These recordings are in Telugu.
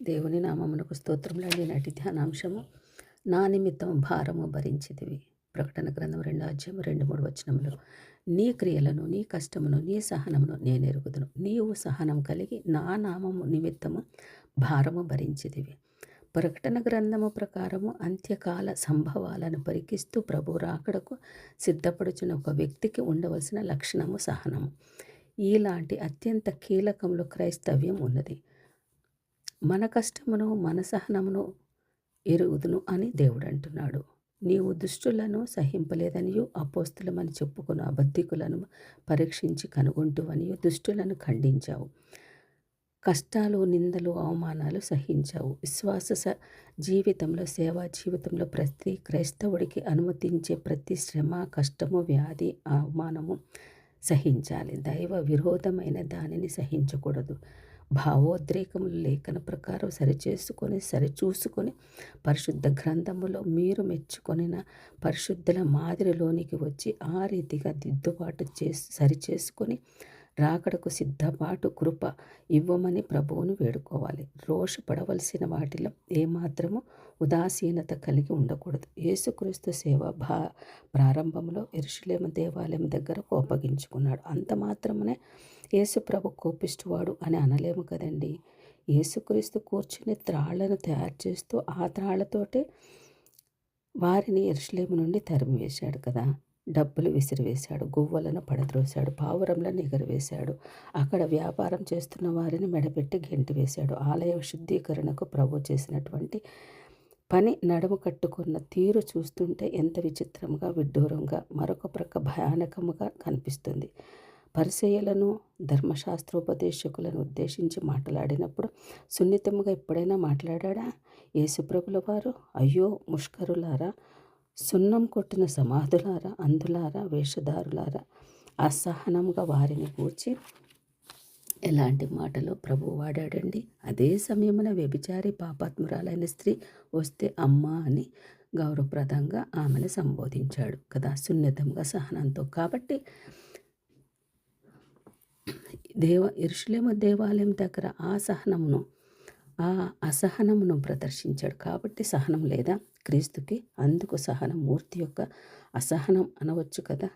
దేవుని నామమునకు స్తోత్రములండి. నాటి ధ్యానాంశము, నా నిమిత్తం భారము భరించితివి. ప్రకటన గ్రంథం 2:2-3 నీ క్రియలను, నీ కష్టమును, నీ సహనమును నేనెరుగుదును. నీవు సహనం కలిగి నా నామము నిమిత్తము భారము భరించితివి. ప్రకటన గ్రంథము ప్రకారము అంత్యకాల సంభవాలను పరికిస్తూ ప్రభు రాకడకు సిద్ధపడుచున్న ఒక వ్యక్తికి ఉండవలసిన లక్షణము సహనము. ఇలాంటి అత్యంత కీలకంలో క్రైస్తవ్యం ఉన్నది. మన కష్టమును, మన సహనమును ఎరుగుదును అని దేవుడు అంటున్నాడు. నీవు దుష్టులను సహింపలేదనియు, అపోస్తులమని చెప్పుకున్న అబద్ధికులను పరీక్షించి కనుగొంటువనియు దుష్టులను ఖండించావు. కష్టాలు, నిందలు, అవమానాలు సహించావు. విశ్వాస జీవితంలో, సేవా జీవితంలో ప్రతి క్రైస్తవుడికి అనుమతించే ప్రతి శ్రమ, కష్టము, వ్యాధి, అవమానము సహించాలి. దైవ విరోధమైన దానిని సహించకూడదు. భావోద్రేకములు లేఖన ప్రకారం సరిచూసుకొని పరిశుద్ధ గ్రంథములో మీరు మెచ్చుకొనిన పరిశుద్ధుల మాదిరిలోనికి వచ్చి ఆ రీతిగా దిద్దుబాటు సరిచేసుకొని రాకడకు సిద్ధపాటు కృప ఇవ్వమని ప్రభువును వేడుకోవాలి. రోషపడవలసిన వాటిలో ఏమాత్రము ఉదాసీనత కలిగి ఉండకూడదు. యేసుక్రీస్తు సేవ ప్రారంభంలో యెరూషలేము దేవాలయం దగ్గర కోపగించుకున్నాడు. అంత మాత్రమే యేసు ప్రభు కోపిష్టివాడు అని అనలేము కదండి. యేసుక్రీస్తు కూర్చుని త్రాళ్లను తయారు చేస్తూ ఆ త్రాళ్లతోటే వారిని యెరూషలేము నుండి తరిమివేశాడు కదా. డబ్బులు విసిరివేశాడు, గువ్వలను పడద్రోశాడు, పావురంలను ఎగరవేశాడు. అక్కడ వ్యాపారం చేస్తున్న వారిని మెడపెట్టి గెంటివేశాడు. ఆలయ శుద్ధీకరణకు ప్రభు చేసినటువంటి పని, నడుము కట్టుకున్న తీరు చూస్తుంటే ఎంత విచిత్రంగా, విడ్డూరంగా, మరొక ప్రక్క భయానకముగా కనిపిస్తుంది. పరిసయ్యులను, ధర్మశాస్త్రోపదేశకులను ఉద్దేశించి మాట్లాడినప్పుడు సున్నితముగా ఎప్పుడైనా మాట్లాడా యేసుప్రభుల వారు? అయ్యో ముష్కరులారా, సున్నం కొట్టిన సమాధులారా, అంధులారా, వేషధారులారా, అసహనంగా వారిని గూర్చి ఎలాంటి మాటలు ప్రభు వాడాడండి. అదే సమయమున వ్యభిచారి పాపాత్మురాలైన స్త్రీ వస్తే అమ్మా అని గౌరవప్రదంగా ఆమెను సంబోధించాడు కదా, సున్నితంగా, సహనంతో. కాబట్టి యెరూషలేము దేవాలయం దగ్గర ఆ అసహనమును ప్రదర్శించాడు. కాబట్టి సహనం లేదా క్రీస్తుకి? అందుకు సహనం మూర్తి యొక్క అసహనం అనవచ్చు కదా.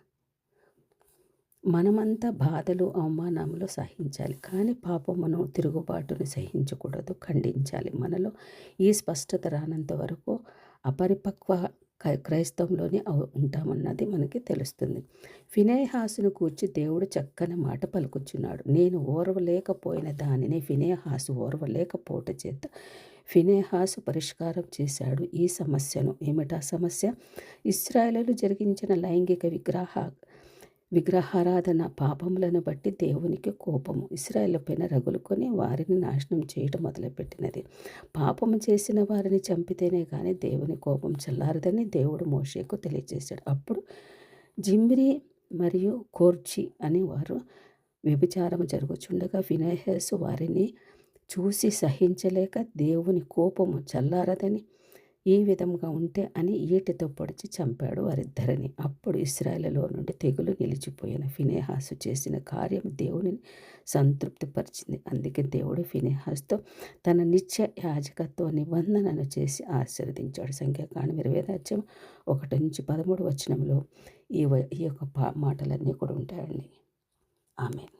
మనమంతా బాధలు, అవమానములు సహించాలి, కానీ పాపమును, తిరుగుబాటును సహించకూడదు, ఖండించాలి. మనలో ఈ స్పష్టత రానంత వరకు అపరిపక్వ క్రైస్తవంలోనే ఉంటామన్నది మనకి తెలుస్తుంది. ఫినెహాసును కూర్చి దేవుడు చక్కని మాట పలుకుచున్నాడు. నేను ఓర్వలేకపోయిన దానిని ఫినెహాసు ఓర్వలేకపోవట చేత ఫినెహాసు పరిష్కారం చేశాడు ఈ సమస్యను. ఏమిటా సమస్య? ఇశ్రాయేలీయులు జరిగించిన లైంగిక విగ్రహారాధన పాపములను బట్టి దేవునికి కోపము ఇశ్రాయేలు పైన రగులుకొని వారిని నాశనం చేయడం మొదలుపెట్టినది. పాపము చేసిన వారిని చంపితేనే కానీ దేవుని కోపం చల్లారదని దేవుడు మోషేకు తెలియజేశాడు. అప్పుడు జిమ్రీ మరియు కోర్చి అని వారు వ్యభిచారం జరుగుచుండగా ఫినెహాసు వారిని చూసి సహించలేక దేవుని కోపము చల్లారదని, ఈ విధంగా ఉంటే అని ఈటెతో పొడిచి చంపాడు వారిద్దరిని. అప్పుడు ఇశ్రాయేలులో నుండి తెగులు నిలిచిపోయిన ఫినెహాసు చేసిన కార్యం దేవునిని సంతృప్తిపరిచింది. అందుకే దేవుడు ఫినెహాసుతో తన నిత్య యాజకత్వ నిబంధనను చేసి ఆశీర్వదించాడు. సంఖ్యాకాండం 20:1-13 ఈ యొక్క మాటలన్నీ కూడా ఉంటాయండి. ఆమేన్.